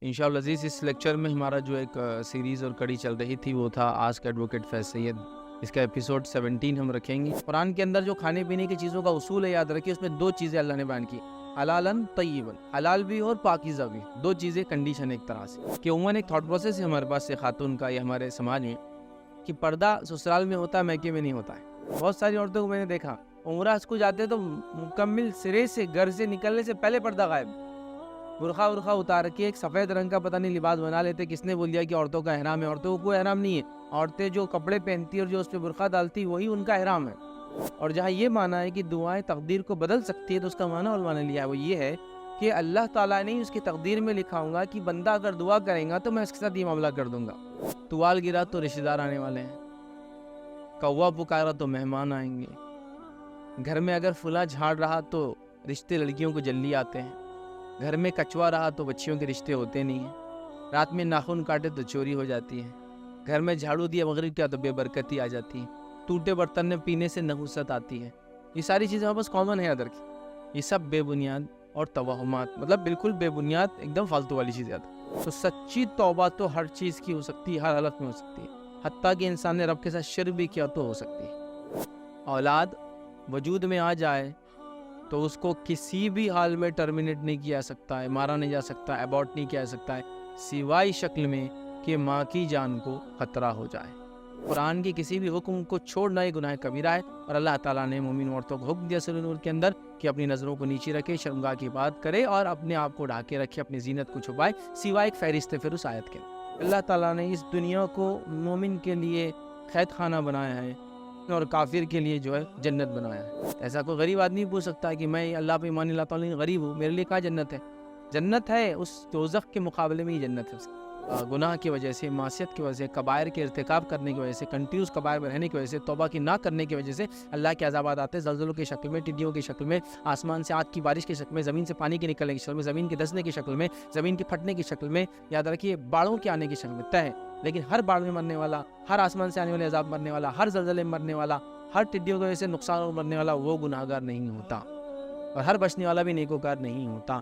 इंशाअल्लाह अज़ीज़ इस लेक्चर में हमारा जो एक सीरीज़ और कड़ी चल रही थी वो था आस्क एडवोकेट फैज़ सैयद। इसका एपिसोड 17 हम रखेंगे। कुरान के अंदर जो खाने पीने की चीज़ों का उसूल है याद रखिए, उसमें दो चीज़ें अल्लाह ने बयान की, हलालन तय्यबन, हलाल भी और पाकीज़ा भी, दो चीज़ें कंडीशन एक तरह से कि उम्मन एक थॉट प्रोसेस है हमारे पास से खातून का या हमारे समाज में कि पर्दा ससुराल में होता है, मैके में नहीं होता है। बहुत सारी औरतों को मैंने देखा उम्रा को जाते तो मुकम्मिल सिरे से घर से निकलने से पहले पर्दा गायब, बुरखा उर्खा उतार के एक सफ़ेद रंग का पता नहीं लिबास बना लेते। किसने बोल दिया कि औरतों का एहराम है? औरतों को कोई एहराम नहीं है। औरतें जो कपड़े पहनती और जो उस पर बुरखा डालती वही उनका एहराम है। और जहाँ ये माना है कि दुआएं तकदीर को बदल सकती है, तो उसका माना उलमा ने लिया है वो ये है कि अल्लाह ताला ने उसकी तकदीर में लिखा होगा कि बंदा अगर दुआ करेगा तो मैं उसके साथ ये मामला कर दूंगा। तुवाल गिरा तो रिश्तेदार आने वाले हैं, कौवा पुकारा तो मेहमान आएंगे, घर में अगर फुला झाड़ रहा तो रिश्ते लड़कियों को जल्दी आते हैं, घर में कछुआ रहा तो बच्चियों के रिश्ते होते नहीं हैं, रात में नाखून काटे तो चोरी हो जाती है, घर में झाड़ू दिया मगरिब क्या तो बेबरकती आ जाती है, टूटे बर्तन में पीने से नहुसत आती है। ये सारी चीज़ें हमारे पास कॉमन है अदर की। ये सब बेबुनियाद और तवहमात, मतलब बिल्कुल बेबुनियाद एकदम फालतू वाली चीज़ें आती। तो सच्ची तौबा तो हर चीज़ की हो सकती है, हर हालत में हो सकती है, हत्ता कि इंसान ने रब के साथ शिर्क भी किया तो हो सकती है। औलाद वजूद में आ जाए तो उसको किसी भी हाल में टर्मिनेट नहीं किया सकता है, मारा नहीं जा सकता, अबॉर्ट नहीं किया जा सकता है, सिवाय शक्ल में कि माँ की जान को खतरा हो जाए। कुरान के किसी भी हुक्म को छोड़ना ही गुनाह कबीरा है। और अल्लाह ताला ने मोमिन औरतों को हुक्म दिया सूरह नूर के अंदर कि अपनी नज़रों को नीचे रखे, शर्मगाह की बात करे और अपने आप को ढाके रखे, अपनी जीनत को छुपाए, सिवाय एक फहरिस्त फिर उस आयत के। अल्लाह ताला ने इस दुनिया को मोमिन के लिए कैद खाना बनाया है और काफिर के लिए जो है जन्नत बनाया है। ऐसा कोई गरीब आदमी पूछ सकता है कि मैं अल्लाह पे ईमान लाता हूं लेकिन गरीब हूँ, मेरे लिए कहाँ जन्नत है? जन्नत है उस दोज़ख के मुकाबले में ही जन्नत है उसकी। गुनाह की वजह से, मासियत की वजह से, कबायर के इर्तिकाब करने की वजह से, कंटिन्यूस कबायर में रहने की वजह से, तौबा की ना करने की वजह से अल्लाह के अज़ाबात आते हैं, ज़लज़लों की शक्ल में, टिड्डियों की शक्ल में, आसमान से आग की बारिश की शक्ल में, ज़मीन से पानी के निकलने की शक्ल में, ज़मीन के धंसने की शक्ल में, ज़मीन के फटने की शक्ल में, याद रखिए बाढ़ों के आने की शक्ल में। तय लेकिन हर बाढ़ में मरने वाला, हर आसमान से आने वाले अज़ाब मरने वाला, हर ज़लज़ले में मरने वाला, हर टिड्डियों की वजह से नुकसान मरने वाला वो गुनाहगार नहीं होता, और हर बचने वाला भी नेकोकार नहीं होता।